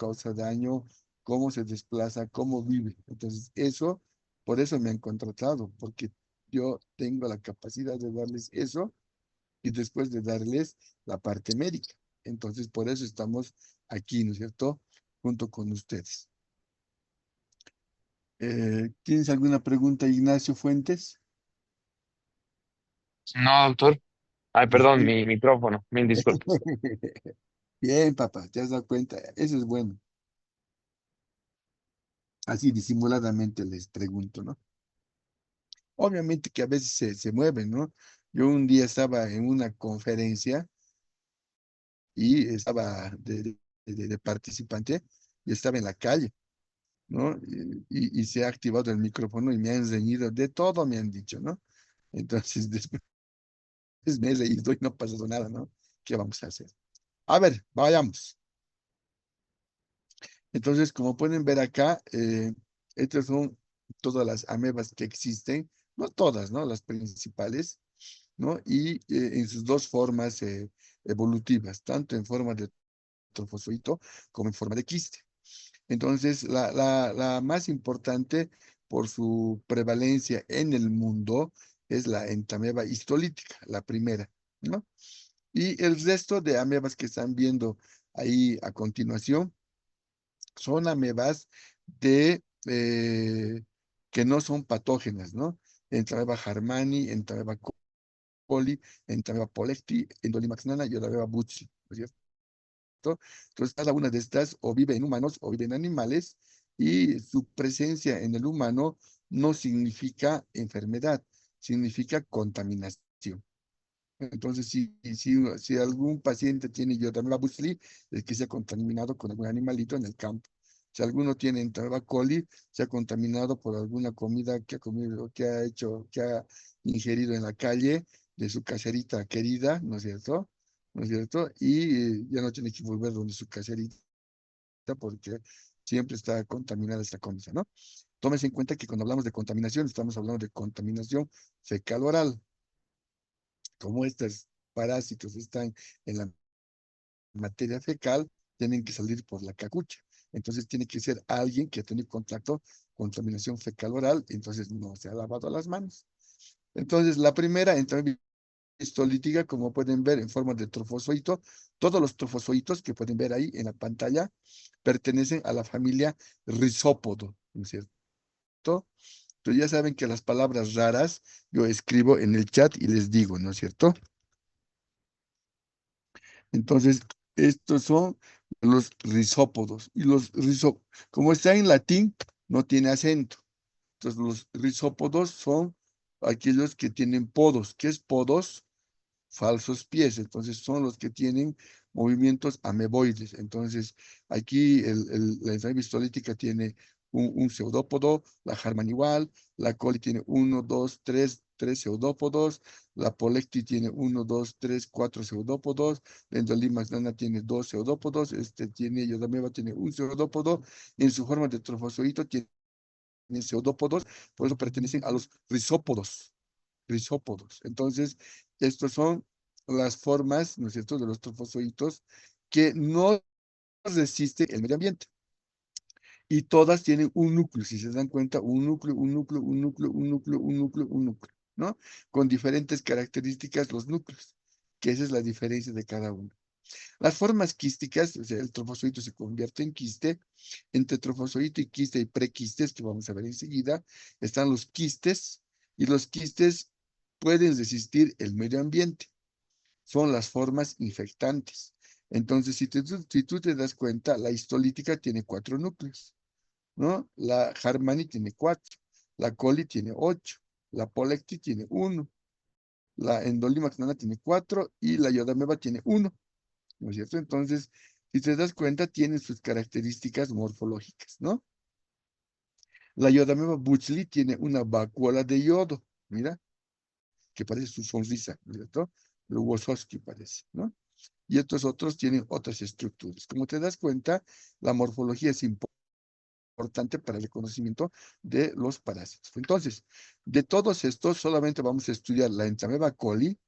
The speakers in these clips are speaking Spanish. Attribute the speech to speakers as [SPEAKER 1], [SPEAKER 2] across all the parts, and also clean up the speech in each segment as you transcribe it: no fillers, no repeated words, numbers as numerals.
[SPEAKER 1] causa daño, cómo se desplaza, cómo vive. Entonces, eso, por eso me han contratado, porque yo tengo la capacidad de darles eso y después de darles la parte médica. Entonces, por eso estamos aquí, ¿no es cierto? Junto con ustedes. ¿Tienes alguna pregunta, Ignacio Fuentes?
[SPEAKER 2] No, doctor. Ay, perdón,
[SPEAKER 1] Sí.
[SPEAKER 2] mi micrófono. Mil disculpas.
[SPEAKER 1] Bien, papá, te has dado cuenta. Eso es bueno. Así disimuladamente les pregunto, ¿no? Obviamente que a veces se mueven, ¿no? Yo un día estaba en una conferencia y estaba de participante y estaba en la calle, ¿no? Y se ha activado el micrófono y me han reñido de todo, me han dicho, ¿no? Entonces después me he reído y no ha pasado nada, ¿no? ¿Qué vamos a hacer? A ver, vayamos. Entonces, como pueden ver acá, estas son todas las amebas que existen, no todas, ¿no? Las principales, ¿no? Y en sus dos formas evolutivas, tanto en forma de trofozoito como en forma de quiste. Entonces, la más importante por su prevalencia en el mundo es la entameba histolítica, la primera, ¿no? Y el resto de amebas que están viendo ahí a continuación son amebas de, que no son patógenas, ¿no? Entameba harmani, entameba coli, entameba pollecti, endolimax nana y entameba butzi, ¿no es cierto? Entonces, cada una de estas o vive en humanos o vive en animales y su presencia en el humano no significa enfermedad, significa contaminación. Entonces, si algún paciente tiene Iotameba busli, es que se ha contaminado con algún animalito en el campo. Si alguno tiene Entamerba coli, se ha contaminado por alguna comida que ha comido, que ha hecho, que ha ingerido en la calle de su caserita querida, ¿no es cierto? ¿No es cierto? Y ya no tiene que volver donde su caserita porque siempre está contaminada esta comida, ¿no? Tómese en cuenta que cuando hablamos de contaminación, estamos hablando de contaminación fecal-oral. Como estos parásitos están en la materia fecal, tienen que salir por la cacucha. Entonces tiene que ser alguien que ha tenido contacto con contaminación fecal oral, entonces no se ha lavado las manos. Entonces la primera, entonces, histolítica, como pueden ver en forma de trofozoito, todos los trofozoitos que pueden ver ahí en la pantalla pertenecen a la familia Rizópodo, ¿no es cierto? Entonces ya saben que las palabras raras yo escribo en el chat y les digo, ¿no es cierto? Entonces, estos son los rizópodos. Y como está en latín, no tiene acento. Entonces, los rizópodos son aquellos que tienen podos. ¿Qué es podos? Falsos pies. Entonces, son los que tienen movimientos ameboides. Entonces, aquí la ensalada histolítica tiene un pseudópodo, la Harman igual, la coli tiene uno, dos, tres pseudópodos, la Polecti tiene uno, dos, tres, cuatro pseudópodos, la Endolimax nana tiene dos pseudópodos, Yodameba tiene un pseudópodo, y en su forma de trofozoito tiene pseudópodos, por eso pertenecen a los rizópodos. Rizópodos. Entonces, estos son las formas, ¿no es cierto?, de los trofozoitos que no resisten el medio ambiente. Y todas tienen un núcleo, si se dan cuenta, un núcleo, un núcleo, un núcleo, un núcleo, un núcleo, un núcleo, ¿no? Con diferentes características los núcleos, que esa es la diferencia de cada uno. Las formas quísticas, o sea, el trofozoito se convierte en quiste. Entre trofozoito y quiste y prequistes, que vamos a ver enseguida, están los quistes, y los quistes pueden resistir el medio ambiente. Son las formas infectantes. Entonces, si tú te das cuenta, la histolítica tiene 4 núcleos, ¿no? La Harmani tiene 4, la coli tiene 8, la Polecti tiene 1, la Endolimax nana tiene 4 y la Yodameba tiene 1, ¿no es cierto? Entonces, si te das cuenta, tiene sus características morfológicas, ¿no? La Yodameba buchli tiene una vacuola de yodo, mira, que parece su sonrisa, ¿no es cierto? Lo Wosowski parece, ¿no? Y estos otros tienen otras estructuras. Como te das cuenta, la morfología es importante para el conocimiento de los parásitos. Entonces, de todos estos, solamente vamos a estudiar la Entameba coli,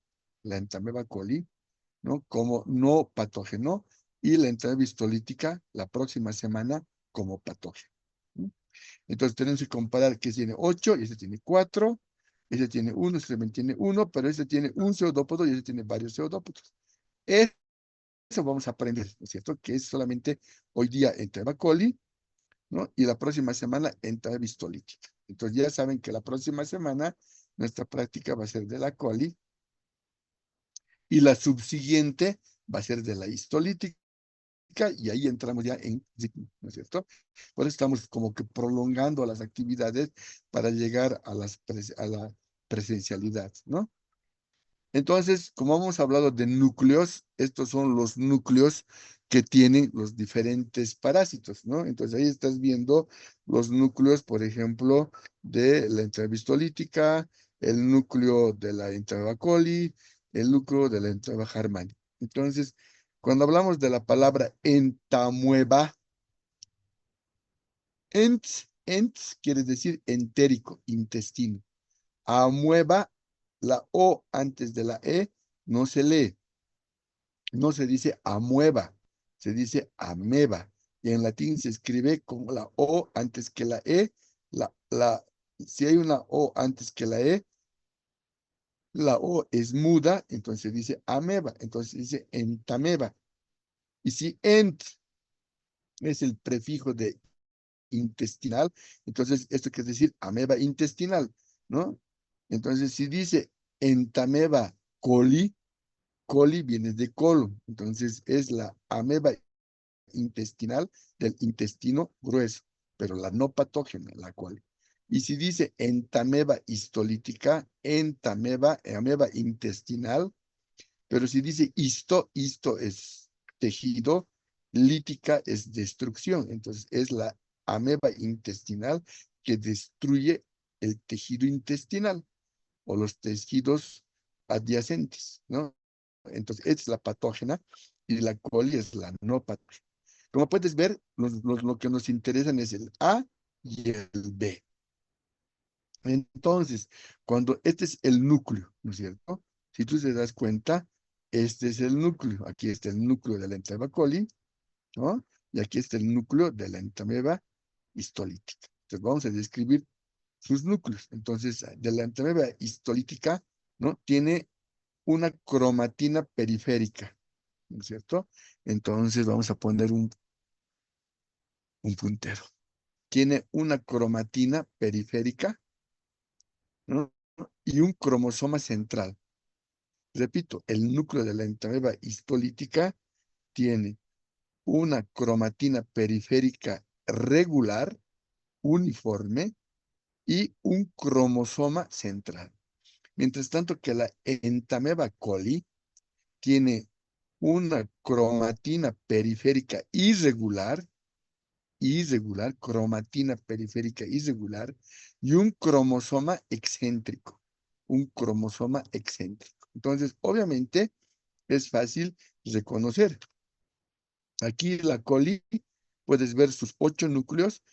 [SPEAKER 1] ¿no? Como no patógeno, y la entrada histolítica la próxima semana como patógeno. Entonces tenemos que comparar que tiene 8 y ese tiene 4, ese tiene 1, ese también tiene 1, pero ese tiene un pseudópodo y ese tiene varios pseudópodos. Eso vamos a aprender, ¿no es cierto? Que es solamente hoy día Entaeba coli, ¿no? Y la próxima semana Entaeba histolítica. Entonces ya saben que la próxima semana nuestra práctica va a ser de la coli y la subsiguiente va a ser de la histolítica y ahí entramos ya en ciclo, ¿no es cierto? Por eso estamos como que prolongando las actividades para llegar a la presencialidad, ¿no? Entonces, como hemos hablado de núcleos, estos son los núcleos que tienen los diferentes parásitos, ¿no? Entonces ahí estás viendo los núcleos, por ejemplo, de la Entaeba histolítica, el núcleo de la Entaeba coli, el núcleo de la Entaeba harmani. Entonces, cuando hablamos de la palabra entamueba, ents quiere decir entérico, intestino. Amueba, la O antes de la E no se lee, no se dice amueba, se dice ameba. Y en latín se escribe con la O antes que la E. Si hay una O antes que la O es muda, entonces se dice ameba, entonces se dice entameba. Y si ent es el prefijo de intestinal, entonces esto quiere decir ameba intestinal, ¿no? Entonces si dice entameba coli, coli viene de colon, entonces es la ameba intestinal del intestino grueso, pero la no patógena, la coli. Y si dice entameba histolítica, entameba, ameba intestinal, pero si dice histo es tejido, lítica es destrucción. Entonces es la ameba intestinal que destruye el tejido intestinal o los tejidos adyacentes, ¿no? Entonces es la patógena y la coli es la no patógena. Como puedes ver, lo que nos interesan es el A y el B. Entonces, cuando este es el núcleo, ¿no es cierto? Si tú te das cuenta, este es el núcleo. Aquí está el núcleo de la Entaeba coli, ¿no? Y aquí está el núcleo de la Entaeba histolítica. Entonces, vamos a describir sus núcleos. Entonces, de la Entaeba histolítica, ¿no? Tiene una cromatina periférica, ¿no es cierto? Entonces, vamos a poner un puntero. Tiene una cromatina periférica, ¿no? Y un cromosoma central. Repito, el núcleo de la entaeba histolítica tiene una cromatina periférica regular, uniforme, y un cromosoma central. Mientras tanto que la Entamoeba coli tiene una cromatina periférica cromatina periférica irregular, y un cromosoma excéntrico, Entonces, obviamente, es fácil reconocer. Aquí la coli, puedes ver sus 8 núcleos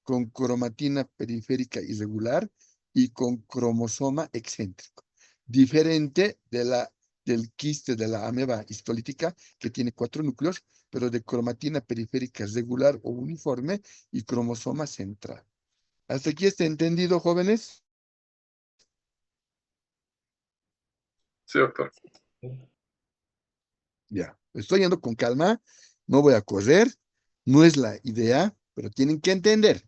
[SPEAKER 1] con cromatina periférica irregular y con cromosoma excéntrico. Diferente del quiste de la ameba histolítica, que tiene 4 núcleos, pero de cromatina periférica regular o uniforme y cromosoma central. ¿Hasta aquí está entendido, jóvenes?
[SPEAKER 3] Sí, doctor.
[SPEAKER 1] Ya, estoy yendo con calma, no voy a correr, no es la idea, pero tienen que entender.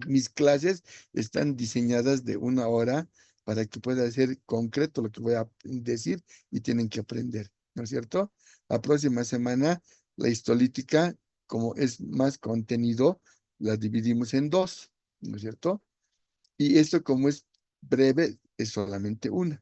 [SPEAKER 1] Mis clases están diseñadas de 1 hora para que pueda ser concreto lo que voy a decir y tienen que aprender, ¿no es cierto? La próxima semana, la histolítica, como es más contenido, la dividimos en 2, ¿no es cierto? Y esto, como es breve, es solamente una.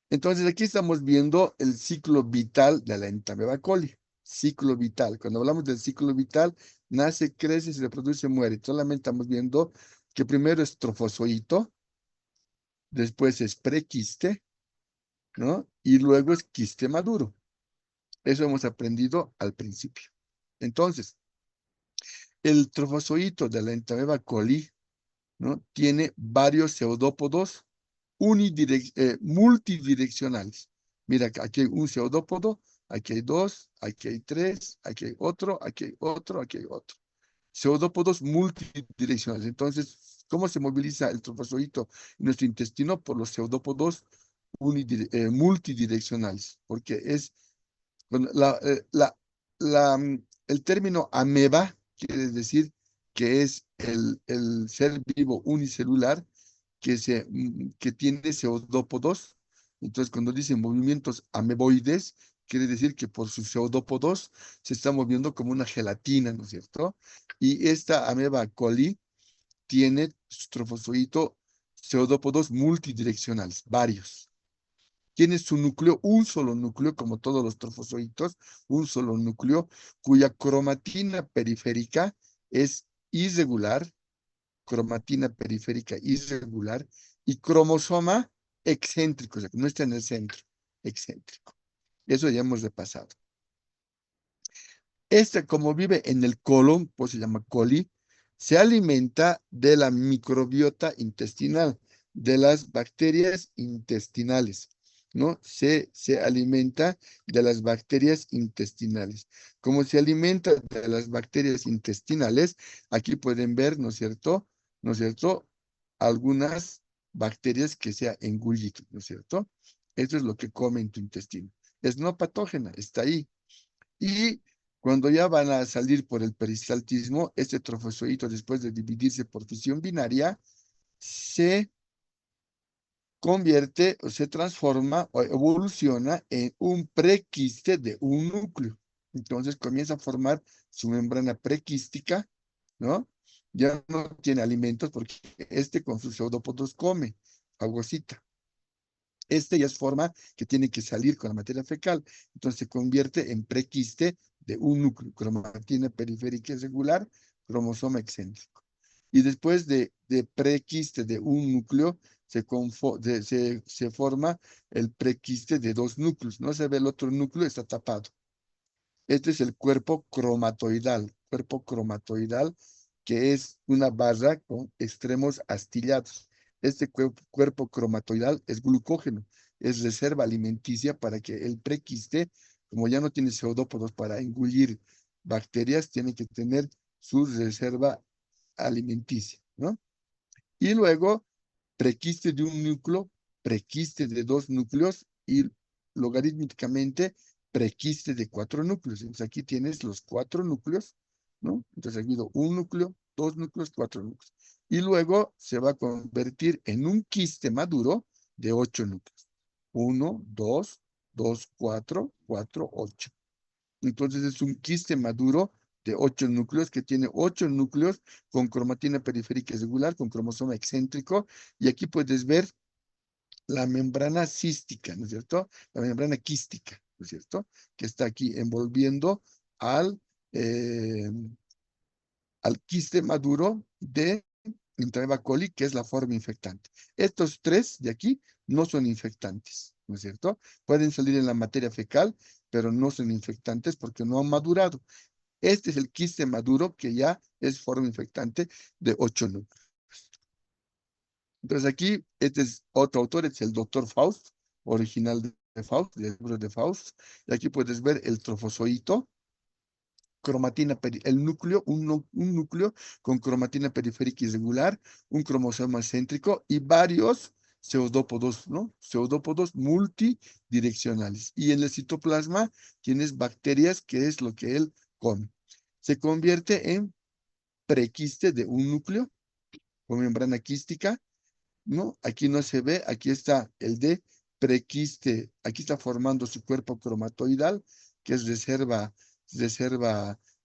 [SPEAKER 1] Entonces, aquí estamos viendo el ciclo vital de la Entamoeba coli. Ciclo vital. Cuando hablamos del ciclo vital, nace, crece, se reproduce, muere. Solamente estamos viendo que primero es trofozoito, después es prequiste, ¿no? Y luego es quiste maduro. Eso hemos aprendido al principio. Entonces, el trofozoito de la Entamoeba coli, ¿no? Tiene varios pseudópodos multidireccionales. Mira, aquí hay un pseudópodo aquí hay dos, aquí hay tres, aquí hay otro, aquí hay otro, aquí hay otro. Pseudópodos multidireccionales. Entonces, ¿cómo se moviliza el trofozoito en nuestro intestino? Por los pseudópodos multidireccionales, porque es bueno, el término ameba quiere decir que es el ser vivo unicelular que tiene pseudópodos. Entonces, cuando dicen movimientos ameboides, quiere decir que por sus pseudópodos se está moviendo como una gelatina, ¿no es cierto? Y esta ameba coli tiene su trofozoito pseudópodos multidireccionales, varios. Tiene su núcleo, un solo núcleo, como todos los trofozoitos, un solo núcleo, cuya cromatina periférica es irregular, cromatina periférica irregular, y cromosoma excéntrico, o sea, que no está en el centro, excéntrico. Eso ya hemos repasado. Este, como vive en el colon, pues se llama coli, se alimenta de la microbiota intestinal, de las bacterias intestinales, ¿no? Se alimenta de las bacterias intestinales. Como se alimenta de las bacterias intestinales, aquí pueden ver, ¿no es cierto? ¿No es cierto? Algunas bacterias que se ha engullido, ¿no es cierto? Eso es lo que come en tu intestino. Es no patógena, está ahí. Y cuando ya van a salir por el peristaltismo, este trofozoito, después de dividirse por fisión binaria, se convierte o se transforma o evoluciona en un prequiste de un núcleo. Entonces comienza a formar su membrana prequística, ¿no? Ya no tiene alimentos porque este con sus pseudópodos come aguacita. Este ya es forma que tiene que salir con la materia fecal. Entonces se convierte en prequiste de un núcleo, cromatina periférica irregular, cromosoma excéntrico. Y después de prequiste de un núcleo, se forma el prequiste de dos núcleos. No se ve el otro núcleo, está tapado. Este es el cuerpo cromatoidal, que es una barra con extremos astillados. Este cuerpo cromatoidal es glucógeno, es reserva alimenticia para que el prequiste, como ya no tiene pseudópodos para engullir bacterias, tiene que tener su reserva alimenticia, ¿no? Y luego, prequiste de un núcleo, prequiste de dos núcleos y logarítmicamente prequiste de cuatro núcleos. Entonces aquí tienes los cuatro núcleos, ¿no? Entonces aquí un núcleo, dos núcleos, cuatro núcleos. Y luego se va a convertir en un quiste maduro de ocho núcleos. Uno, dos, cuatro, cuatro, ocho. Entonces es un quiste maduro de ocho núcleos que tiene ocho núcleos con cromatina periférica irregular, con cromosoma excéntrico. Y aquí puedes ver la membrana cística, ¿no es cierto? La membrana quística, ¿no es cierto? Que está aquí envolviendo al, eh, al quiste maduro de Entamoeba coli, que es la forma infectante. Estos tres de aquí no son infectantes, ¿no es cierto? Pueden salir en la materia fecal, pero no son infectantes porque no han madurado. Este es el quiste maduro que ya es forma infectante de 8 núcleos. Entonces aquí, este es otro autor, es el doctor Faust, original de Faust, del libro de Faust. Y aquí puedes ver el trofozoito, cromatina, el núcleo, un núcleo con cromatina periférica irregular, un cromosoma céntrico y varios pseudópodos, ¿no? Pseudópodos multidireccionales. Y en el citoplasma tienes bacterias, que es lo que él come. Se convierte en prequiste de un núcleo con membrana quística, ¿no? Aquí no se ve, aquí está el de prequiste, aquí está formando su cuerpo cromatoidal, que es reserva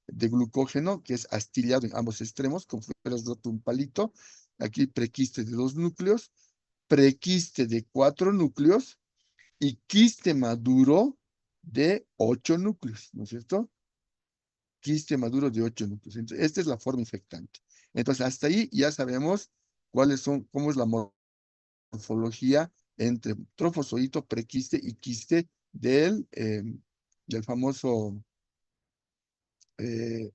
[SPEAKER 1] de glucógeno, que es astillado en ambos extremos, como si hubieras roto un palito. Aquí prequiste de dos núcleos, prequiste de cuatro núcleos y quiste maduro de ocho núcleos, ¿no es cierto? Quiste maduro de ocho núcleos. Entonces, esta es la forma infectante. Entonces, hasta ahí ya sabemos cómo es la morfología entre trofozoito, prequiste y quiste del famoso. eh,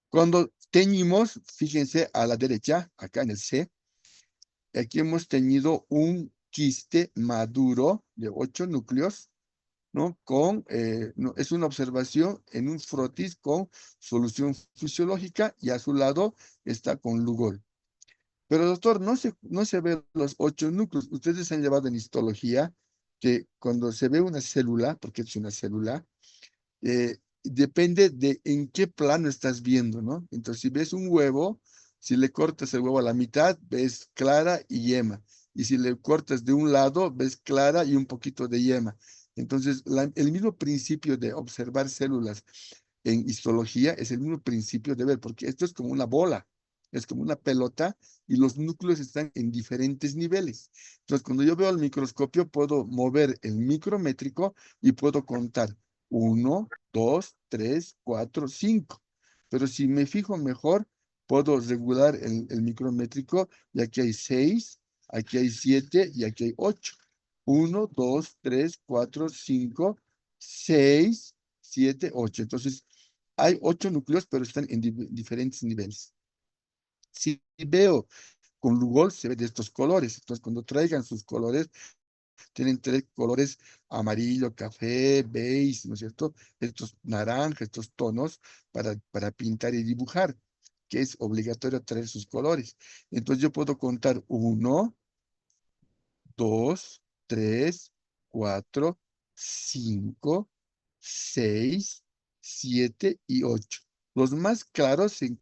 [SPEAKER 1] Cuando teñimos, fíjense a la derecha, acá en el C, aquí hemos teñido un quiste maduro de ocho núcleos, ¿no? No, es una observación en un frotis con solución fisiológica y a su lado está con Lugol. Pero doctor, no se ven los 8 núcleos. Ustedes han llevado en histología que cuando se ve una célula, porque es una célula, depende de en qué plano estás viendo, ¿no? Entonces, si ves un huevo, si le cortas el huevo a la mitad, ves clara y yema. Y si le cortas de un lado, ves clara y un poquito de yema. Entonces, el mismo principio de observar células en histología es el mismo principio de ver, porque esto es como una bola, es como una pelota y los núcleos están en diferentes niveles. Entonces, cuando yo veo al microscopio, puedo mover el micrométrico y puedo contar 1, 2, 3, 4, 5. Pero si me fijo mejor, puedo regular el micrométrico y aquí hay 6, aquí hay 7 y aquí hay 8. 1, 2, 3, 4, 5, 6, 7, 8. Entonces, hay 8 núcleos, pero están en diferentes niveles. Si veo con Lugol, se ve de estos colores. Entonces, cuando traigan sus colores, tienen 3 colores: amarillo, café, beige, ¿no es cierto? Estos naranjas, estos tonos para pintar y dibujar, que es obligatorio traer sus colores. Entonces yo puedo contar 1, 2, 3, 4, 5, 6, 7 y 8. Los más claros se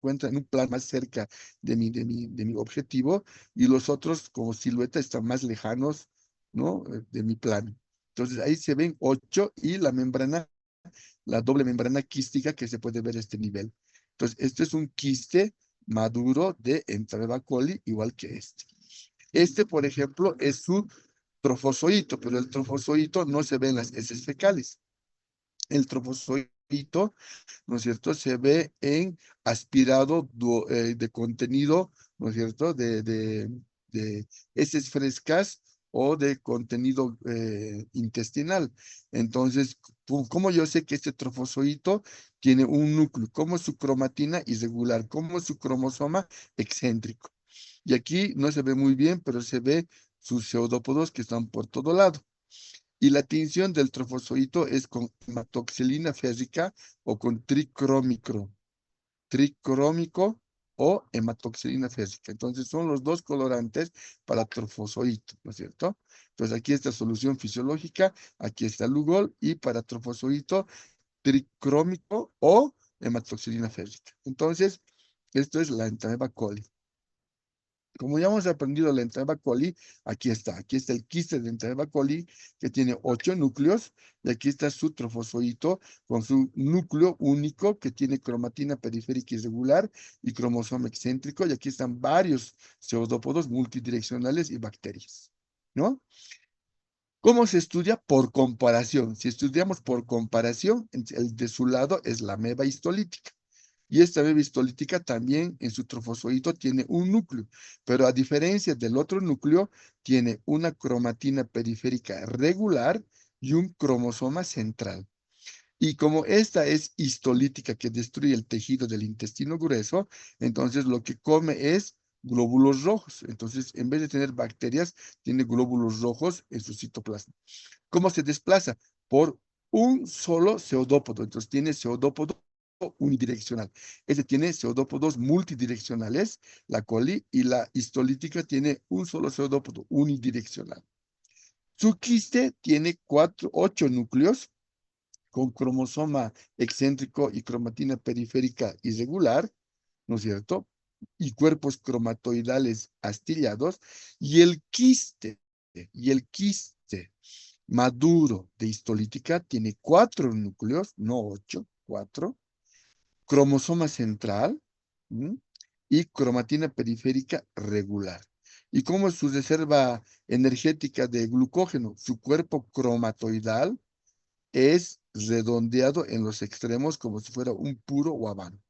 [SPEAKER 1] encuentran en un plan más cerca de mi objetivo y los otros como silueta están más lejanos, ¿no? De mi plano. Entonces ahí se ven 8 y la membrana, la doble membrana quística que se puede ver a este nivel. Entonces, este es un quiste maduro de Entamoeba coli, igual que este. Este, por ejemplo, es su trofozoito, pero el trofozoito no se ve en las heces fecales. El trofozoito, ¿no es cierto? Se ve en aspirado de contenido, ¿no es cierto? De heces frescas o de contenido intestinal. Entonces, ¿cómo yo sé que este trofozoito tiene un núcleo? ¿Cómo es su cromatina irregular? ¿Cómo es su cromosoma excéntrico? Y aquí no se ve muy bien, pero se ve sus pseudópodos que están por todo lado. Y la tinción del trofozoito es con hematoxilina férrica o con tricrómico o hematoxilina férrica. Entonces son los dos colorantes para trofozoito, ¿no es cierto? Entonces aquí está solución fisiológica, aquí está Lugol y para trofozoito tricrómico o hematoxilina férrica. Entonces, esto es la Entamoeba coli. Como ya hemos aprendido la Entamoeba coli, aquí está. Aquí está el quiste de Entamoeba coli, que tiene 8 núcleos, y aquí está su trofozoito con su núcleo único, que tiene cromatina periférica irregular y cromosoma excéntrico, y aquí están varios pseudópodos multidireccionales y bacterias, ¿no? ¿Cómo se estudia? Por comparación. Si estudiamos por comparación, el de su lado es la ameba histolítica. Y esta ameba histolítica también en su trofozoito tiene un núcleo, pero a diferencia del otro núcleo, tiene una cromatina periférica regular y un cromosoma central. Y como esta es histolítica que destruye el tejido del intestino grueso, entonces lo que come es glóbulos rojos. Entonces, en vez de tener bacterias, tiene glóbulos rojos en su citoplasma. ¿Cómo se desplaza? Por un solo pseudópodo. Entonces tiene pseudópodo unidireccional. Este tiene pseudópodos multidireccionales, la coli, y la histolítica tiene un solo pseudópodo unidireccional. Su quiste tiene 8 núcleos con cromosoma excéntrico y cromatina periférica irregular, ¿no es cierto? Y cuerpos cromatoidales astillados, y el quiste maduro de histolítica tiene 4 núcleos, no 8, 4, cromosoma central, ¿m? Y cromatina periférica regular. ¿Y cómo es su reserva energética de glucógeno? Su cuerpo cromatoidal es redondeado en los extremos como si fuera un puro guabán.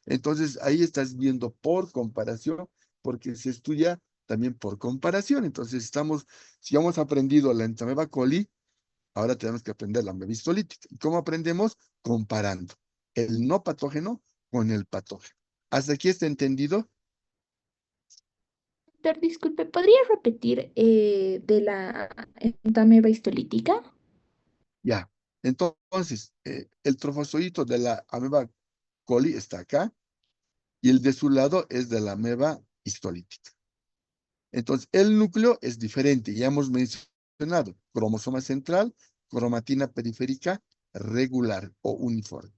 [SPEAKER 1] Entonces ahí estás viendo por comparación, porque se estudia también por comparación. Entonces si hemos aprendido la Entamoeba coli, ahora tenemos que aprender la ameba histolítica. ¿Y cómo aprendemos? Comparando el no patógeno con el patógeno. ¿Hasta aquí está entendido?
[SPEAKER 4] Doctor, disculpe, ¿podría repetir de la entameba histolítica?
[SPEAKER 1] Ya. Entonces, el trofozoito de la ameba coli está acá y el de su lado es de la ameba histolítica. Entonces, el núcleo es diferente. Ya hemos mencionado cromosoma central, cromatina periférica regular o uniforme.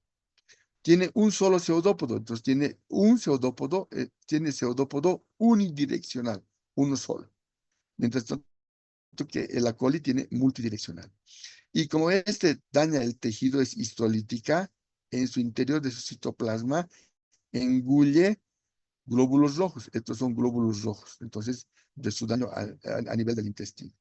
[SPEAKER 1] Tiene un solo pseudópodo, entonces tiene un pseudópodo, tiene pseudópodo unidireccional, uno solo. Mientras tanto que el coli tiene multidireccional. Y como este daña el tejido, es histolítica, en su interior de su citoplasma engulle glóbulos rojos. Estos son glóbulos rojos, entonces, de su daño a nivel del intestino.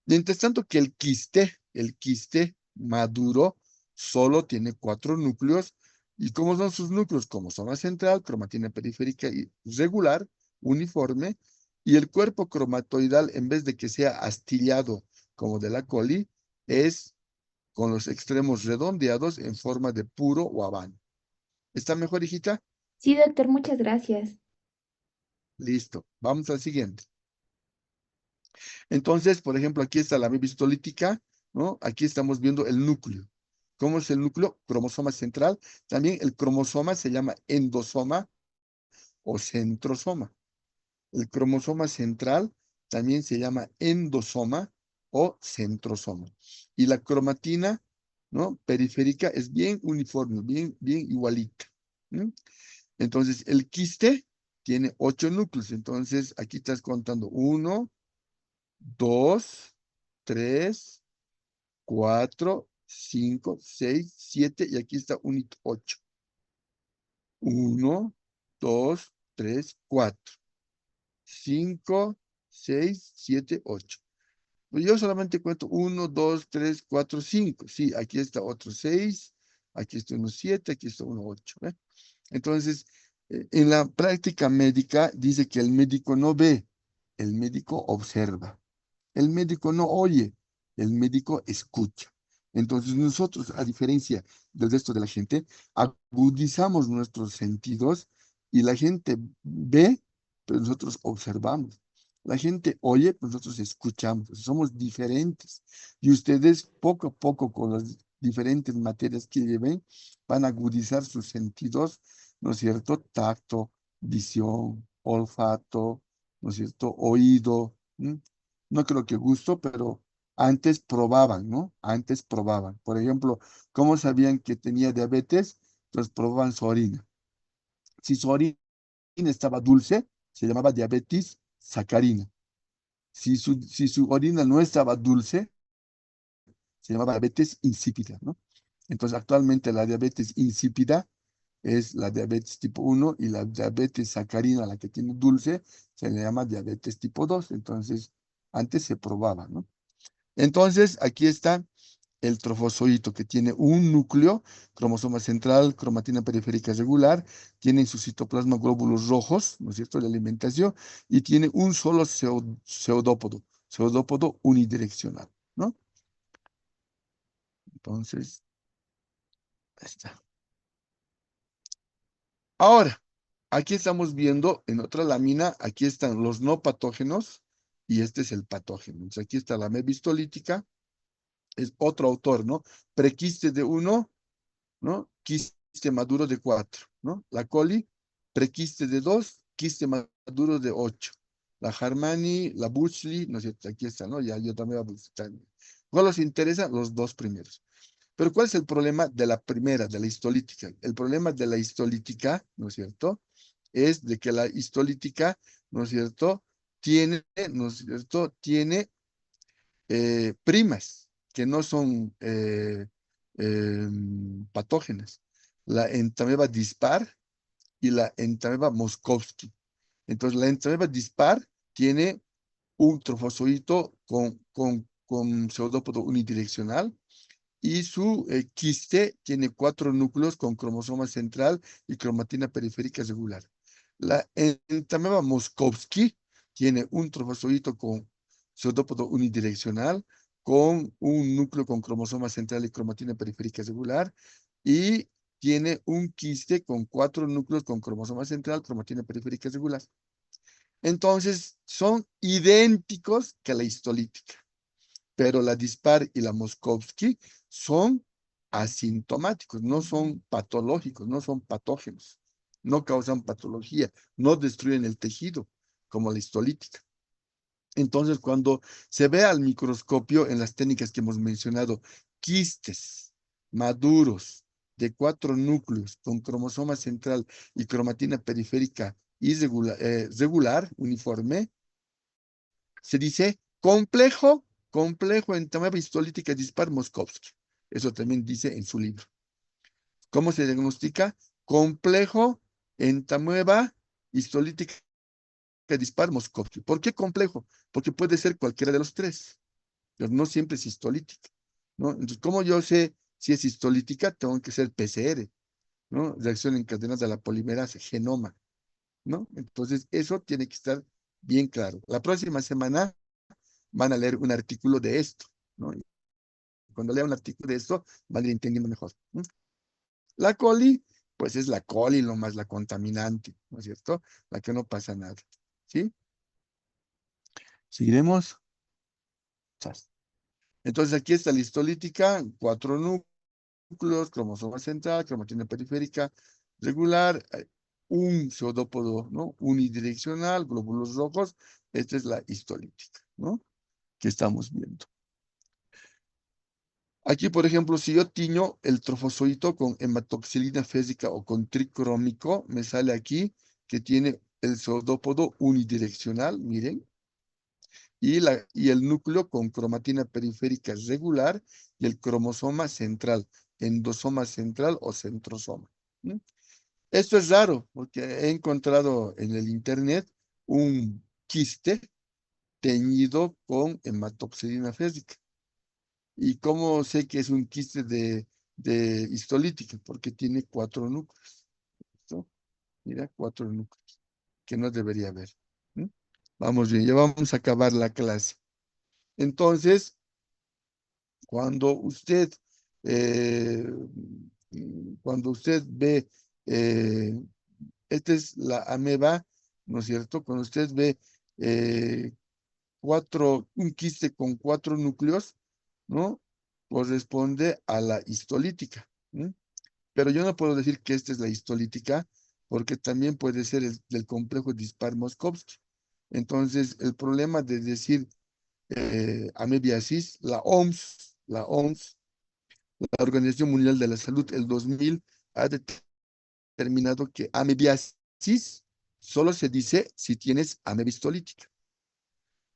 [SPEAKER 1] Mientras tanto que el quiste maduro, solo tiene 4 núcleos. ¿Y cómo son sus núcleos? Cromosoma central, cromatina periférica y regular, uniforme, y el cuerpo cromatoidal, en vez de que sea astillado como de la coli, es con los extremos redondeados en forma de puro o habano. ¿Está mejor, hijita?
[SPEAKER 4] Sí, doctor, muchas gracias.
[SPEAKER 1] Listo. Vamos al siguiente. Entonces, por ejemplo, aquí está la ameba histolítica, ¿no? Aquí estamos viendo el núcleo. ¿Cómo es el núcleo? Cromosoma central. También el cromosoma se llama endosoma o centrosoma. El cromosoma central también se llama endosoma o centrosoma. Y la cromatina, ¿no? Periférica es bien uniforme, bien igualita. ¿Mm? Entonces, el quiste tiene 8 núcleos. Entonces, aquí estás contando 1, 2, 3, 4, 5, 6, 7 y aquí está un 8. 1, 2, 3, 4, 5, 6, 7, 8. Yo solamente cuento 1, 2, 3, 4, 5. Sí, aquí está otro 6, aquí está uno 7, aquí está uno 8. Entonces, en la práctica médica dice que el médico no ve, el médico observa. El médico no oye, el médico escucha. Entonces nosotros, a diferencia del resto de la gente, agudizamos nuestros sentidos y la gente ve, pero nosotros observamos. La gente oye, pero nosotros escuchamos. Somos diferentes. Y ustedes poco a poco con las diferentes materias que lleven van a agudizar sus sentidos, ¿no es cierto? Tacto, visión, olfato, ¿no es cierto? Oído. No creo que gusto, pero antes probaban, ¿no? Antes probaban. Por ejemplo, ¿cómo sabían que tenía diabetes? Entonces probaban su orina. Si su orina estaba dulce, se llamaba diabetes sacarina. Si su orina no estaba dulce, se llamaba diabetes insípida, ¿no? Entonces, actualmente la diabetes insípida es la diabetes tipo 1 y la diabetes sacarina, la que tiene dulce, se le llama diabetes tipo 2. Entonces, antes se probaba, ¿no? Entonces, aquí está el trofozoito que tiene un núcleo, cromosoma central, cromatina periférica regular, tiene en su citoplasma glóbulos rojos, ¿no es cierto?, de alimentación, y tiene un solo pseudópodo unidireccional, ¿no? Entonces, ahí está. Ahora, aquí estamos viendo en otra lámina, aquí están los no patógenos y este es el patógeno. Entonces, aquí está la ameba histolítica, es otro autor, ¿no? Prequiste de 1, ¿no? Quiste maduro de 4, ¿no? La coli, prequiste de 2, quiste maduro de 8. La Harmani, la Bushli, ¿no es cierto? Aquí está, ¿no? Ya yo también voy a buscar. ¿Cuál os interesa? Los dos primeros. Pero ¿cuál es el problema de la primera, de la histolítica? El problema de la histolítica, ¿no es cierto?, es de que la histolítica, ¿no es cierto?, tiene, ¿no es cierto?, tiene primas que no son patógenas. La entameba dispar y la entameba moskovsky. Entonces, la entameba dispar tiene un trofozoito con pseudópodo unidireccional y su quiste tiene 4 núcleos con cromosoma central y cromatina periférica regular. La entameba moskovsky tiene un trofozoito con pseudópodo unidireccional con un núcleo con cromosoma central y cromatina periférica regular y tiene un quiste con 4 núcleos con cromosoma central, cromatina periférica regular. Entonces, son idénticos que la histolítica. pero la Dispar y la Moskovsky son asintomáticos, no son patológicos, no son patógenos, no causan patología, no destruyen el tejido como la histolítica. Entonces, cuando se ve al microscopio en las técnicas que hemos mencionado, quistes maduros de 4 núcleos con cromosoma central y cromatina periférica regular, uniforme, se dice complejo entamoeba histolítica dispar Moskovsky. Eso también dice en su libro. ¿Cómo se diagnostica? Complejo entamoeba histolítica dispar Moskovsky. ¿Por qué complejo? Porque puede ser cualquiera de los tres, pero no siempre es histolítica, ¿no? Entonces, ¿cómo yo sé si es histolítica? Tengo que ser PCR, ¿no? Reacción encadenada de la polimerasa, genoma, ¿no? Entonces, eso tiene que estar bien claro. La próxima semana van a leer un artículo de esto, ¿no? Y cuando lean un artículo de esto, van a ir entendiendo mejor, ¿no? La coli, pues es la coli, lo más la contaminante, ¿no es cierto? La que no pasa nada, ¿sí? ¿Seguiremos? Chas. Entonces aquí está la histolítica, 4 núcleos, cromosoma central, cromatina periférica regular, un pseudópodo, ¿no? Unidireccional, glóbulos rojos. Esta es la histolítica, ¿no? Que estamos viendo. Aquí, por ejemplo, si yo tiño el trofozoito con hematoxilina fésica o con tricrómico, me sale aquí que tiene el pseudópodo unidireccional, miren, y el núcleo con cromatina periférica regular y el cromosoma central, endosoma central o centrosoma. ¿Sí? Esto es raro porque he encontrado en el internet un quiste teñido con hematoxilina fésica. ¿Y cómo sé que es un quiste de histolítica? Porque tiene 4 núcleos. ¿Listo? Mira, 4 núcleos, que no debería haber. ¿Mm? Vamos bien, ya vamos a acabar la clase. Entonces, cuando eh, cuando usted ve, eh, esta es la ameba, ¿no es cierto? Cuando usted ve eh, un quiste con 4 núcleos, ¿no? Corresponde a la histolítica. ¿Mm? Pero yo no puedo decir que esta es la histolítica, porque también puede ser del complejo Dispar-Moskovsky. Entonces, el problema de decir amebiasis, la Organización Mundial de la Salud, el 2000, ha determinado que amebiasis solo se dice si tienes ameba histolítica.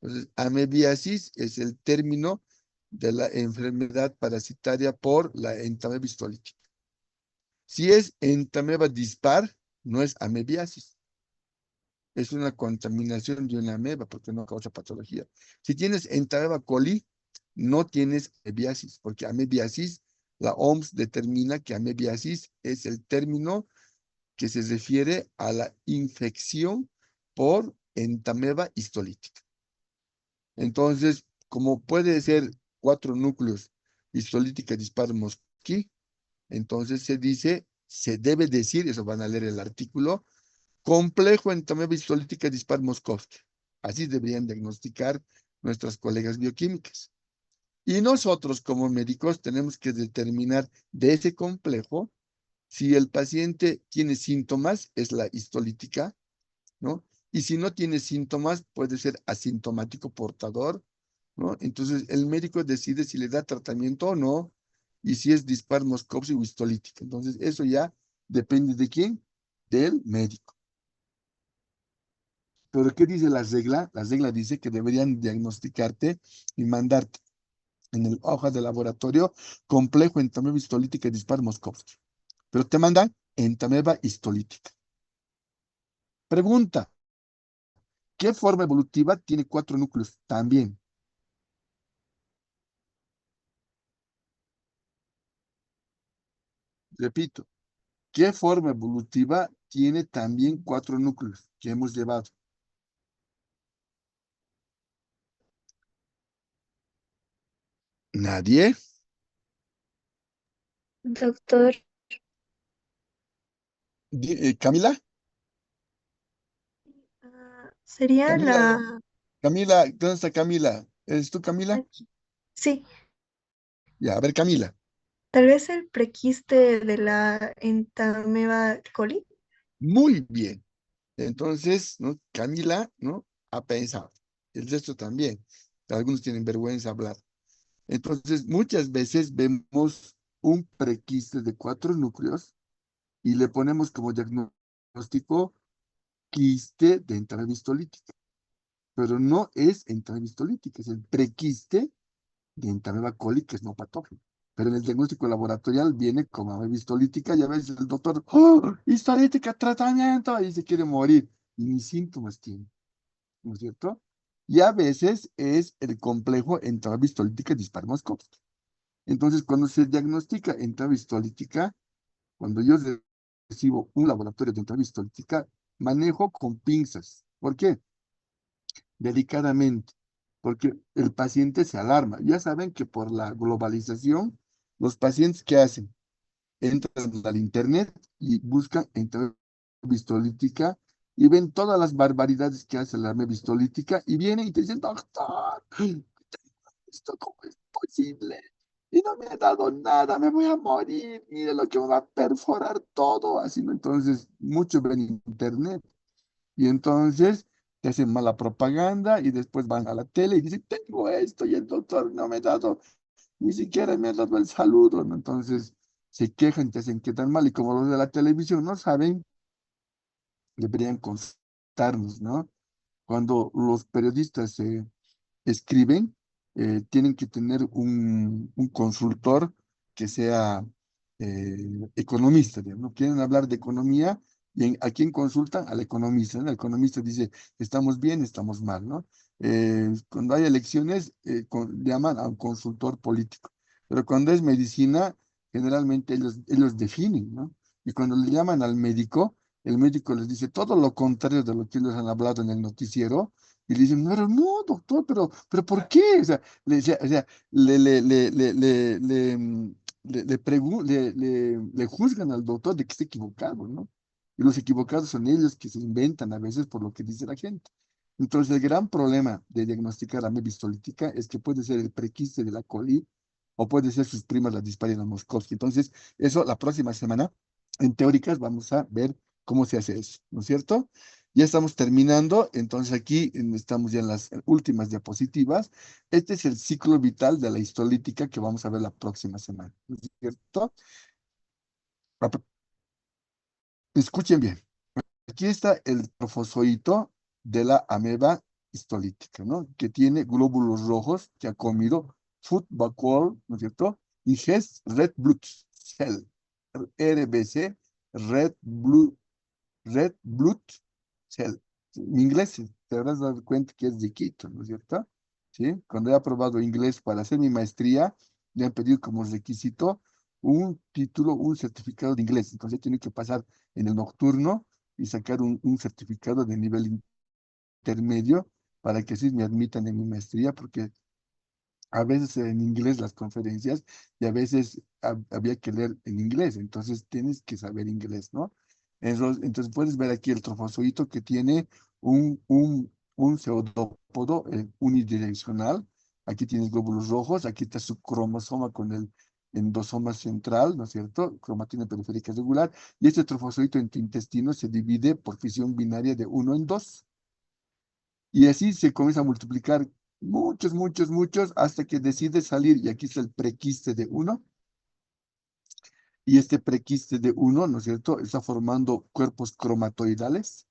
[SPEAKER 1] Entonces, amebiasis es el término de la enfermedad parasitaria por la entameba histolítica. Si es entameba dispar, no es amebiasis. Es una contaminación de una ameba porque no causa patología. Si tienes entameba coli, no tienes amebiasis, porque amebiasis, la OMS determina que amebiasis es el término que se refiere a la infección por entameba histolítica. Entonces, como puede ser 4 núcleos histolítica dispar Mosquí, entonces se debe decir, eso van a leer el artículo, complejo entameba histolítica dispar Moskovsky. Así deberían diagnosticar nuestras colegas bioquímicas. Y nosotros como médicos tenemos que determinar de ese complejo si el paciente tiene síntomas, es la histolítica, ¿no? Y si no tiene síntomas, puede ser asintomático portador, ¿no? Entonces el médico decide si le da tratamiento o no, y si es dispar Moskovsky o histolítica. Entonces eso ya depende de quién, del médico. Pero ¿qué dice la regla? La regla dice que deberían diagnosticarte y mandarte en el hoja de laboratorio complejo entameba histolítica y dispar Moskovsky. Pero te mandan entameba histolítica. Pregunta, ¿qué forma evolutiva tiene 4 núcleos? También. Repito, ¿qué forma evolutiva tiene también 4 núcleos que hemos llevado? ¿Nadie?
[SPEAKER 4] Doctor,
[SPEAKER 1] ¿Camila?
[SPEAKER 5] Sería
[SPEAKER 1] Camila,
[SPEAKER 5] la...
[SPEAKER 1] Camila, ¿dónde está Camila? ¿Eres tú, Camila?
[SPEAKER 5] Aquí. Sí,
[SPEAKER 1] Ya, a ver, Camila.
[SPEAKER 5] tal vez el prequiste de la Entamoeba coli.
[SPEAKER 1] Muy bien. Entonces, ¿no? Camila, ¿no? Ha pensado. El resto también. Algunos tienen vergüenza hablar. Entonces, muchas veces vemos un prequiste de 4 núcleos y le ponemos como diagnóstico quiste de entrada histolítica. Pero no es entrada histolítica, es el prequiste de Entamoeba coli, que es no patógeno. Pero en el diagnóstico laboratorial viene como ameba histolítica y a veces el doctor, ¡oh! Histolítica, tratamiento, y se quiere morir. Y ni síntomas tiene, ¿no es cierto? Y a veces es el complejo entrada histolítica disparmoscópica. Entonces, cuando se diagnostica entrada histolítica, cuando yo recibo un laboratorio de entrada histolítica, manejo con pinzas. ¿Por qué? Delicadamente, porque el paciente se alarma. Ya saben que por la globalización, los pacientes, ¿qué hacen? Entran al internet y buscan entrada histolítica y ven todas las barbaridades que hace la hernia histolítica y vienen y te dicen, doctor, ¿esto cómo es posible? Y no me ha dado nada, me voy a morir, mire lo que me va a perforar todo, así, ¿no? Entonces, muchos ven internet y entonces te hacen mala propaganda y después van a la tele y dicen, tengo esto y el doctor no me ha dado, ni siquiera me ha dado el saludo, ¿no? Entonces se quejan, te hacen quedar mal y como los de la televisión no saben, deberían consultarnos, ¿no? Cuando los periodistas se escriben, tienen que tener un consultor que sea economista, digamos, ¿no? Quieren hablar de economía y ¿a quién consultan? Al economista, ¿no? El economista dice, estamos bien, estamos mal, ¿no? Cuando hay elecciones, llaman a un consultor político, pero cuando es medicina, generalmente ellos definen, ¿no? Y cuando le llaman al médico, el médico les dice todo lo contrario de lo que ellos han hablado en el noticiero, y le dicen, pero no, doctor, pero ¿por qué? O sea, le juzgan al doctor de que está equivocado, ¿no? Y los equivocados son ellos que se inventan a veces por lo que dice la gente. Entonces, el gran problema de diagnosticar la ameba histolítica es que puede ser el prequiste de la coli o puede ser sus primas, la disparia Moscovski. Entonces, eso la próxima semana, en teóricas, vamos a ver cómo se hace eso, ¿no es cierto? Ya estamos terminando, entonces aquí estamos ya en las últimas diapositivas. Este es el ciclo vital de la histolítica que vamos a ver la próxima semana, ¿no es cierto? Escuchen bien, aquí está el trofozoito de la ameba histolítica, ¿no? Que tiene glóbulos rojos, que ha comido food vacuole, ¿no es cierto? Y has red blood cell, RBC, red blood cell. En inglés te habrás dado cuenta que es chiquito, ¿no es cierto? ¿Sí? Cuando he aprobado inglés para hacer mi maestría, me han pedido como requisito un título, un certificado de inglés. Entonces tiene que pasar en el nocturno y sacar un certificado de nivel intermedio para que así me admitan en mi maestría, porque a veces en inglés las conferencias y a veces había que leer en inglés, entonces tienes que saber inglés, ¿no? Entonces puedes ver aquí el trofozoito que tiene un pseudópodo unidireccional. Aquí tienes glóbulos rojos, aquí está su cromosoma con el endosoma central, ¿no es cierto? Cromatina periférica regular. Y este trofozoito en tu intestino se divide por fisión binaria de 1 en 2. Y así se comienza a multiplicar muchos, muchos, muchos, hasta que decide salir. Y aquí está el prequiste de 1. Y este prequiste de 1, ¿no es cierto?, está formando cuerpos cromatoidales,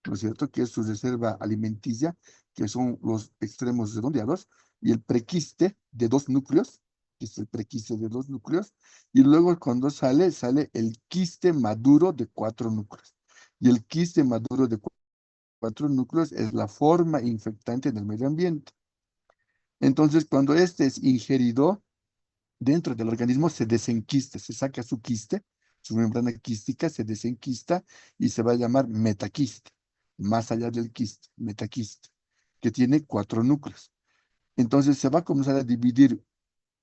[SPEAKER 1] ¿no es cierto?, que es su reserva alimenticia, que son los extremos redondeados. Y el prequiste de 2 núcleos, que es el prequiste de 2 núcleos. Y luego cuando sale el quiste maduro de 4 núcleos. Y el quiste maduro de 4 núcleos es la forma infectante del medio ambiente. Entonces, cuando este es ingerido dentro del organismo, se desenquista, se saca su quiste, su membrana quística se desenquista y se va a llamar metaquiste, más allá del quiste, metaquiste, que tiene 4 núcleos. Entonces, se va a comenzar a dividir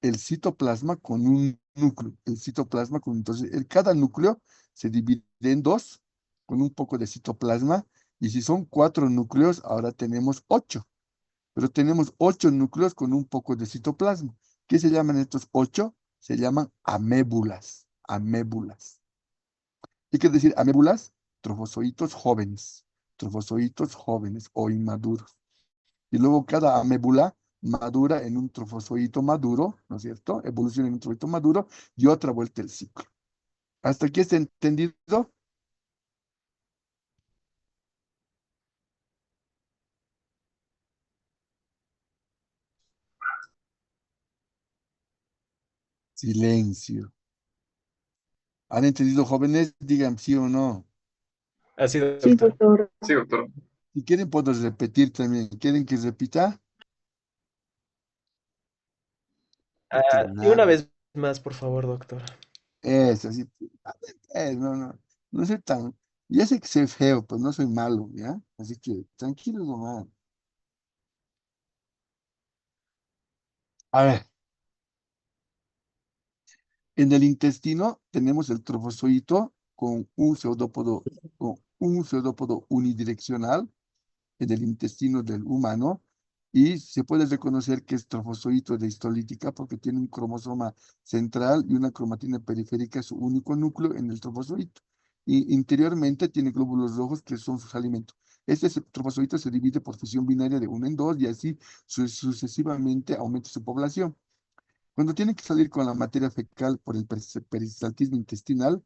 [SPEAKER 1] el citoplasma con un núcleo, entonces, cada núcleo se divide en 2, con un poco de citoplasma, y si son 4 núcleos, ahora tenemos 8. pero tenemos 8 núcleos con un poco de citoplasma. ¿Qué se llaman estos 8? Se llaman amébulas, amébulas. ¿Qué quiere decir amébulas? Trofozoitos jóvenes o inmaduros. Y luego cada amébula madura en un trofozoito maduro, ¿no es cierto? Evoluciona en un trofozoito maduro y otra vuelta el ciclo. ¿Hasta aquí está entendido? Silencio. ¿Han entendido, jóvenes? Digan sí o no.
[SPEAKER 6] Así,
[SPEAKER 4] Sí,
[SPEAKER 6] doctor.
[SPEAKER 4] doctor.
[SPEAKER 3] Sí, doctor.
[SPEAKER 1] Si quieren, puedo repetir también. ¿Quieren que repita?
[SPEAKER 6] Y una
[SPEAKER 1] Nada.
[SPEAKER 6] vez más, por favor, doctor.
[SPEAKER 1] Eso, sí. No, no. No soy tan. Ya sé que soy feo, pues no soy malo, ¿ya? Así que tranquilo nomás. A ver, en el intestino tenemos el trofozoito con un pseudópodo unidireccional en el intestino del humano y se puede reconocer que es trofozoito de histolítica porque tiene un cromosoma central y una cromatina periférica, su único núcleo en el trofozoito. Y interiormente tiene glóbulos rojos que son sus alimentos. Trofozoito se divide por fisión binaria de 1 en 2 y así sucesivamente aumenta su población. Cuando tiene que salir con la materia fecal por el peristaltismo intestinal,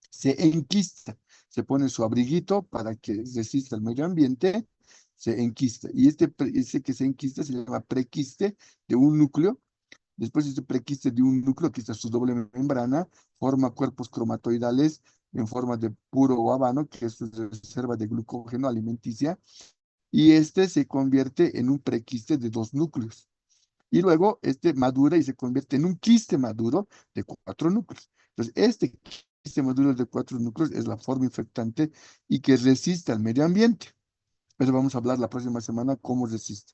[SPEAKER 1] se enquista, se pone su abriguito para que resista el medio ambiente, se enquista. Y ese que se enquista se llama prequiste de un núcleo. Después de este prequiste de un núcleo, que está su doble membrana, forma cuerpos cromatoidales en forma de puro o habano, que es su reserva de glucógeno alimenticia, y este se convierte en un prequiste de 2 núcleos. Y luego este madura y se convierte en un quiste maduro de 4 núcleos. Entonces, este quiste maduro de 4 núcleos es la forma infectante y que resiste al medio ambiente. Pero vamos a hablar la próxima semana cómo resiste.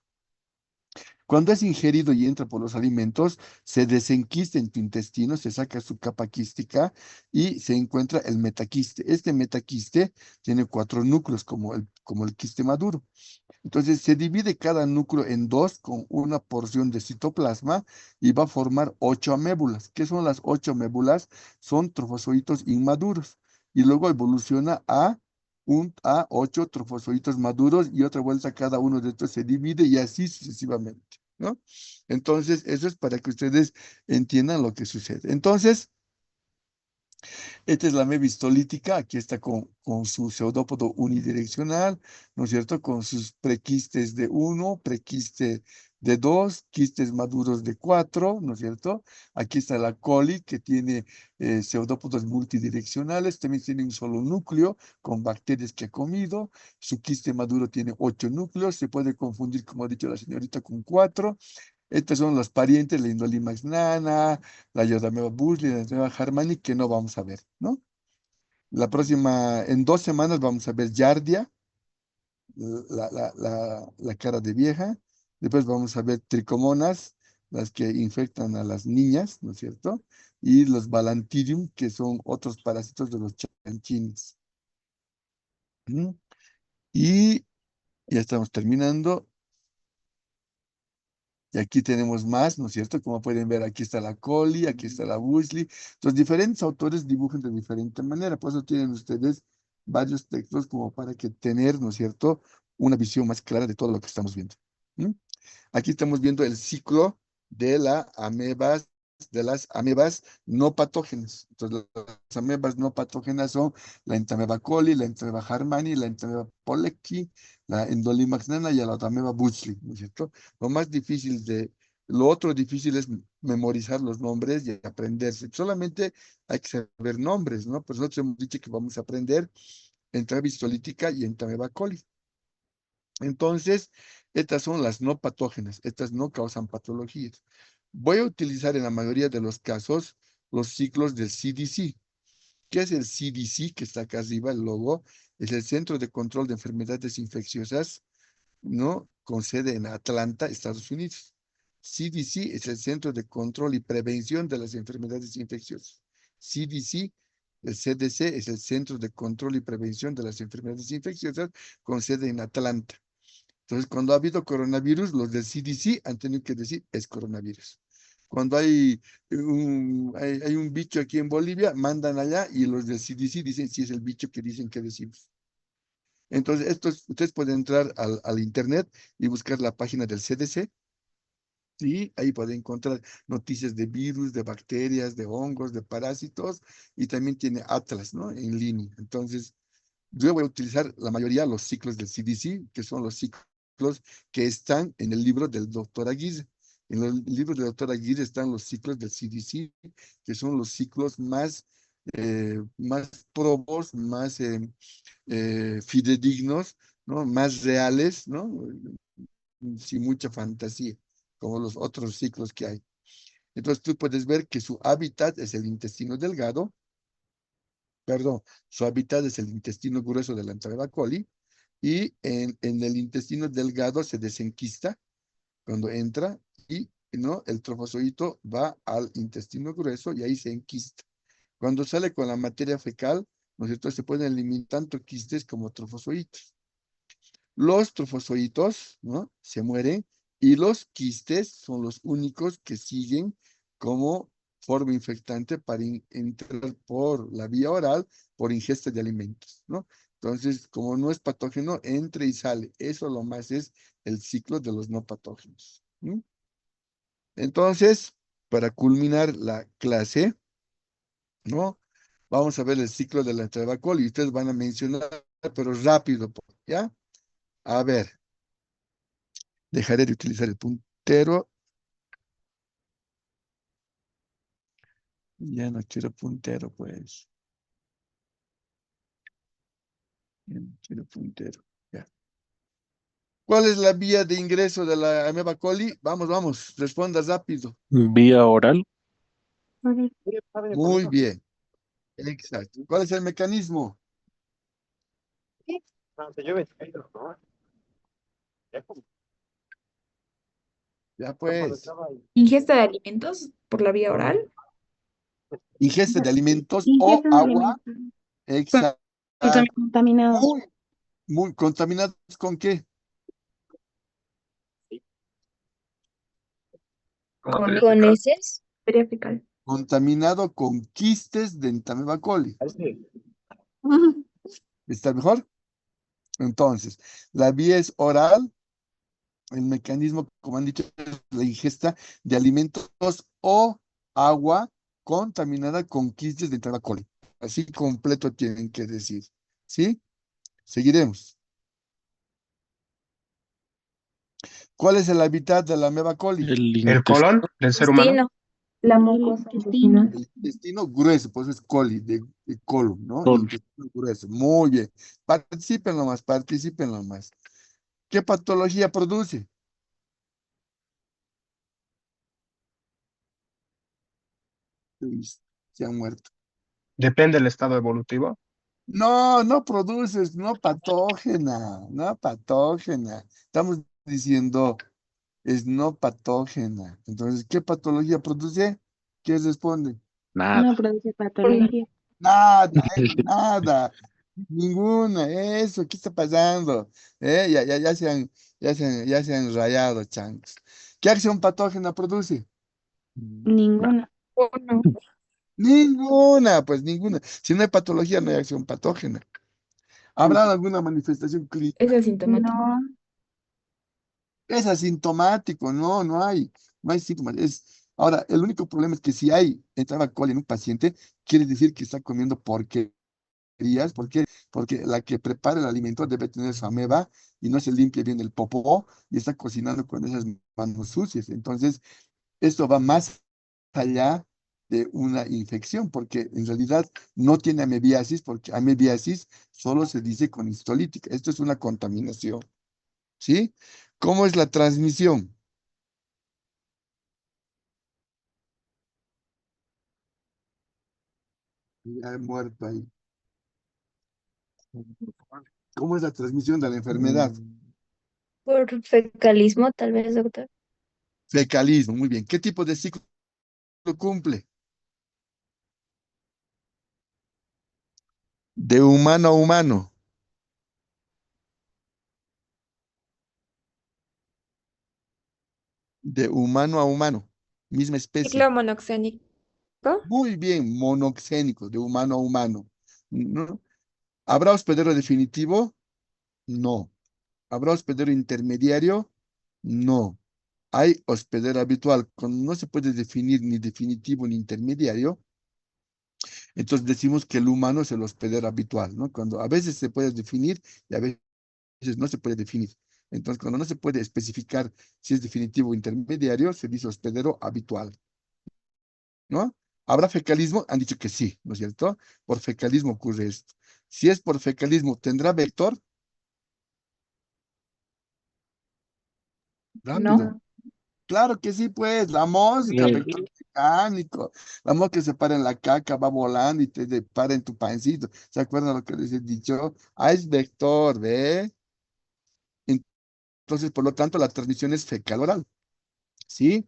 [SPEAKER 1] Cuando es ingerido y entra por los alimentos, se desenquista en tu intestino, se saca su capa quística y se encuentra el metaquiste. Este metaquiste tiene 4 núcleos como el quiste maduro. Entonces se divide cada núcleo en 2 con una porción de citoplasma y va a formar 8 amébulas. ¿Qué son las 8 amébulas? Son trofozoitos inmaduros. Y luego evoluciona a 8 trofozoitos maduros y otra vuelta cada uno de estos se divide y así sucesivamente, ¿no? Entonces, eso es para que ustedes entiendan lo que sucede. Entonces, esta es la ameba histolítica, aquí está con su pseudópodo unidireccional, ¿no es cierto? Con sus prequistes de 1, prequiste de 2, quistes maduros de 4, ¿no es cierto? Aquí está la coli, que tiene pseudópodos multidireccionales, también tiene un solo núcleo con bacterias que ha comido, su quiste maduro tiene 8 núcleos, se puede confundir, como ha dicho la señorita, con 4. Estos son los parientes, la Indolimax nana, la Yodameba bushley, la Yodameba harmani, que no vamos a ver, ¿no? En 2 semanas vamos a ver Yardia, la cara de vieja. Después vamos a ver tricomonas, las que infectan a las niñas, ¿no es cierto? Y los Balantidium, que son otros parásitos de los chanchines. ¿Mm? Y ya estamos terminando. Y aquí tenemos más, ¿no es cierto? Como pueden ver, aquí está la coli, aquí está la Bushley. Los diferentes autores dibujan de diferente manera. Por eso tienen ustedes varios textos como para que tener, ¿no es cierto? Una visión más clara de todo lo que estamos viendo. ¿Mm? Aquí estamos viendo el ciclo de de las amebas no patógenas. Entonces, las amebas no patógenas son la Entamoeba coli, la Entamoeba harmani, la Entamoeba pollecki, la Endolimax nana y la Entamoeba bushley, ¿no es cierto? Lo otro difícil es memorizar los nombres y aprenderse. Solamente hay que saber nombres, ¿no? Pues nosotros hemos dicho que vamos a aprender Entamoeba histolítica y Entamoeba coli. Entonces, estas son las no patógenas, estas no causan patologías. Voy a utilizar en la mayoría de los casos los ciclos del CDC. ¿Qué es el CDC? Que está acá arriba, el logo. Es el Centro de Control de Enfermedades Infecciosas, ¿no? Con sede en Atlanta, Estados Unidos. CDC es el Centro de Control y Prevención de las Enfermedades Infecciosas. CDC, el CDC es el Centro de Control y Prevención de las Enfermedades Infecciosas con sede en Atlanta. Entonces, cuando ha habido coronavirus, los del CDC han tenido que decir es coronavirus. Cuando hay un bicho aquí en Bolivia, mandan allá y los del CDC dicen si es el bicho que dicen que decimos. Entonces, ustedes pueden entrar al internet y buscar la página del CDC. Y ahí pueden encontrar noticias de virus, de bacterias, de hongos, de parásitos, y también tiene Atlas, ¿no? En línea. Entonces, yo voy a utilizar la mayoría los ciclos del CDC, que son los ciclos que están en el libro del doctor Aguirre. En el libro del doctor Aguirre están los ciclos del CDC, que son los ciclos más probos, más fidedignos, ¿no? Más reales, ¿no? Sin mucha fantasía, como los otros ciclos que hay. Entonces tú puedes ver que su hábitat es el intestino delgado, perdón, su hábitat es el intestino grueso de la Enterobacter coli, y en el intestino delgado se desenquista cuando entra y ¿no? El trofozoito va al intestino grueso y ahí se enquista. Cuando sale con la materia fecal, ¿no es cierto? Se pueden eliminar tanto quistes como trofozoitos. Los trofozoitos, ¿no? Se mueren y los quistes son los únicos que siguen como forma infectante para entrar por la vía oral por ingesta de alimentos, ¿no? Entonces, como no es patógeno, entra y sale. Eso lo más es el ciclo de los no patógenos. ¿Mm? Entonces, para culminar la clase, ¿no? Vamos a ver el ciclo de la Enterobacter y ustedes van a mencionar, pero rápido, ¿ya? A ver. Dejaré de utilizar el puntero. Ya no quiero puntero, pues. Ya no quiero puntero. Ya. ¿Cuál es la vía de ingreso de la ameba coli? Vamos, vamos, responda rápido.
[SPEAKER 7] Vía oral.
[SPEAKER 1] Muy bien, exacto. ¿Cuál es el mecanismo? Ya pues,
[SPEAKER 4] Ingesta de alimentos por la vía oral.
[SPEAKER 1] ingesta de alimentos o
[SPEAKER 8] Ingesta de
[SPEAKER 1] agua.
[SPEAKER 8] alimentos
[SPEAKER 1] Exacto.
[SPEAKER 8] contaminados.
[SPEAKER 1] Muy, muy contaminados ¿con qué?
[SPEAKER 3] Como
[SPEAKER 4] Con
[SPEAKER 3] te
[SPEAKER 4] con
[SPEAKER 3] dice,
[SPEAKER 4] heces. Materia fecal.
[SPEAKER 1] Contaminado con quistes de ameba coli. ¿Está mejor? Entonces, la vía es oral. El mecanismo, como han dicho, es la ingesta de alimentos o agua contaminada con quistes de Enterobacter coli. Así completo tienen que decir. ¿Sí? Seguiremos. ¿Cuál es el hábitat de la ameba coli?
[SPEAKER 7] El
[SPEAKER 2] El colon del ser humano.
[SPEAKER 4] Intestino. La
[SPEAKER 8] El
[SPEAKER 4] mucosa
[SPEAKER 8] intestino.
[SPEAKER 4] intestinal.
[SPEAKER 1] El intestino grueso, pues es coli, de colon, ¿no?
[SPEAKER 7] colon.
[SPEAKER 1] Intestino grueso. Muy bien. Participen nomás, participen nomás. ¿Qué patología produce? Uy, se han muerto.
[SPEAKER 2] Depende del estado evolutivo.
[SPEAKER 1] No, no produces, no patógena, no patógena. Estamos diciendo es no patógena. Entonces, ¿qué patología produce? ¿Qué responde?
[SPEAKER 7] Nada.
[SPEAKER 8] No produce patología.
[SPEAKER 1] Nada, nada, ninguna. Eso, ¿qué está pasando? Ya se han rayado, changos. ¿Qué acción patógena produce?
[SPEAKER 8] Ninguna.
[SPEAKER 4] Uno.
[SPEAKER 1] Ninguna, pues ninguna. Si no hay patología, no hay acción patógena. ¿Habrá alguna manifestación clínica?
[SPEAKER 4] Es asintomático.
[SPEAKER 8] No.
[SPEAKER 1] Es asintomático, no, no hay síntomas. Ahora, el único problema es que si hay entrada coli en un paciente, quiere decir que está comiendo porquerías. ¿Por qué? Porque la que prepara el alimento debe tener su ameba y no se limpia bien el popó y está cocinando con esas manos sucias. Entonces, esto va más allá de una infección, porque en realidad no tiene amebiasis, porque amebiasis solo se dice con histolítica. Esto es una contaminación. ¿Sí? ¿Cómo es la transmisión? Ya he muerto ahí. ¿Cómo es la transmisión de la enfermedad?
[SPEAKER 4] Por fecalismo, tal vez, doctor.
[SPEAKER 1] Fecalismo, muy bien. ¿Qué tipo de ciclo cumple? De humano a humano. de humano a humano, misma especie.
[SPEAKER 7] Ciclo monoxénico.
[SPEAKER 1] Muy bien, monoxénico, de humano a humano. ¿No? ¿Habrá hospedero definitivo? No. ¿Habrá hospedero intermediario? No. Hay hospedero habitual. Cuando no se puede definir ni definitivo ni intermediario, entonces decimos que el humano es el hospedero habitual, ¿no? Cuando a veces se puede definir y a veces no se puede definir. Entonces, cuando no se puede especificar si es definitivo o intermediario, se dice hospedero habitual, ¿no? ¿Habrá fecalismo? Han dicho que sí, ¿no es cierto? Por fecalismo ocurre esto. Si es por fecalismo, ¿tendrá vector? Rápido.
[SPEAKER 8] No.
[SPEAKER 1] Claro que sí, pues, la mosca,
[SPEAKER 2] Sí.
[SPEAKER 1] vector mecánico. La mosca que se para en la caca, va volando y para en tu pancito. ¿Se acuerdan lo que les he dicho? Ah, es vector, ¿ve? Entonces, por lo tanto, la transmisión es fecal-oral, ¿sí?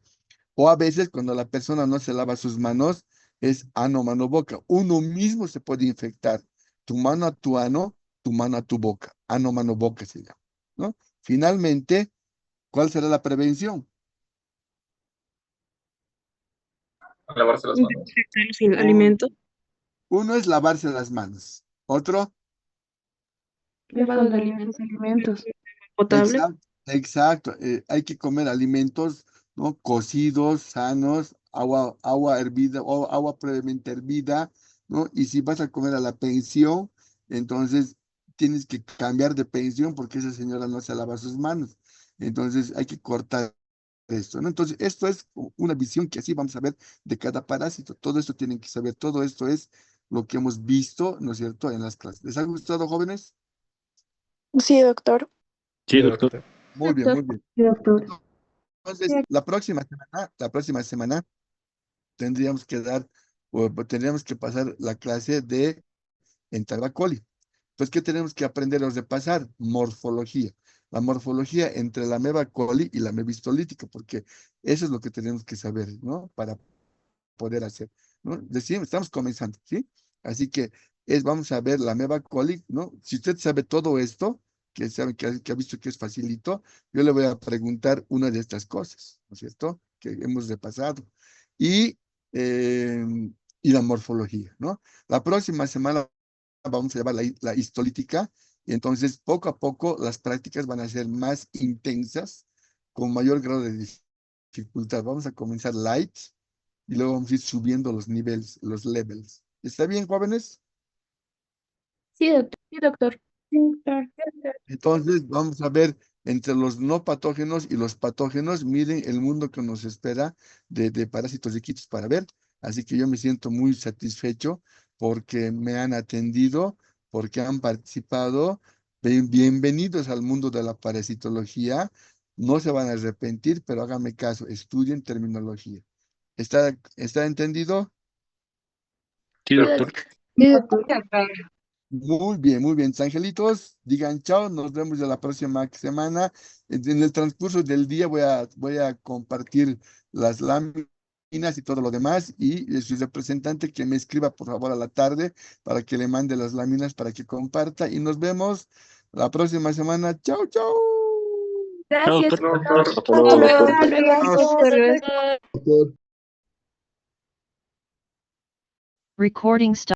[SPEAKER 1] O a veces, cuando la persona no se lava sus manos, es ano, mano, boca. Uno mismo se puede infectar. Tu mano a tu ano, tu mano a tu boca. Ano, mano, boca se llama, ¿no? Finalmente, ¿cuál será la prevención?
[SPEAKER 3] Lavarse las manos.
[SPEAKER 8] Sin alimentos.
[SPEAKER 1] Uno es lavarse las manos. Otro,
[SPEAKER 8] Lavado de alimentos. Potable.
[SPEAKER 1] exacto. Hay que comer alimentos, ¿no? Cocidos, sanos, agua hervida o agua previamente hervida, ¿no? Y si vas a comer a la pensión, entonces tienes que cambiar de pensión porque esa señora no se lava sus manos. Entonces hay que cortar esto, ¿no? Entonces, esto es una visión que así vamos a ver de cada parásito. Todo esto tienen que saber, todo esto es lo que hemos visto, ¿no es cierto?, en las clases. ¿Les ha gustado, jóvenes?
[SPEAKER 4] Sí, doctor.
[SPEAKER 6] Sí, doctor.
[SPEAKER 1] Muy bien, muy bien.
[SPEAKER 8] Sí, doctor.
[SPEAKER 1] Entonces, la próxima semana tendríamos que tendríamos que pasar la clase de Entagra coli. Entonces, ¿qué tenemos que aprender o repasar? Morfología. La morfología entre la ameba coli y la ameba histolítica, porque eso es lo que tenemos que saber, ¿no? Para poder hacer, ¿no? Decimos, estamos comenzando, ¿sí? Así que vamos a ver la ameba coli, ¿no? Si usted sabe todo esto, que sabe que ha visto que es facilito, yo le voy a preguntar una de estas cosas, ¿no es cierto? Que hemos repasado. Y, eh, y la morfología, ¿no? La próxima semana vamos a llevar la histolítica, y entonces poco a poco las prácticas van a ser más intensas, con mayor grado de dificultad. Vamos a comenzar light, y luego vamos a ir subiendo los niveles, los levels. ¿Está bien, jóvenes?
[SPEAKER 8] Sí, doctor. Sí, doctor. Sí, doctor.
[SPEAKER 1] Entonces vamos a ver entre los no patógenos y los patógenos. Miren el mundo que nos espera de parásitos y quitos para ver. Así que yo me siento muy satisfecho porque me han atendido, porque han participado. Bienvenidos al mundo de la parasitología. No se van a arrepentir, pero háganme caso, estudien terminología. ¿Está entendido?
[SPEAKER 6] Sí, doctor.
[SPEAKER 8] Sí, doctor.
[SPEAKER 1] Muy bien, muy bien. Angelitos, digan chao, nos vemos ya la próxima semana. En el transcurso del día voy a compartir las láminas y todo lo demás, y su representante que me escriba por favor a la tarde para que le mande las láminas para que comparta, y nos vemos la próxima semana. Chao, chao.
[SPEAKER 8] Gracias.
[SPEAKER 3] No, doctor.
[SPEAKER 7] Hasta luego.
[SPEAKER 5] Hasta luego.
[SPEAKER 1] Doctor.
[SPEAKER 9] Recording stop.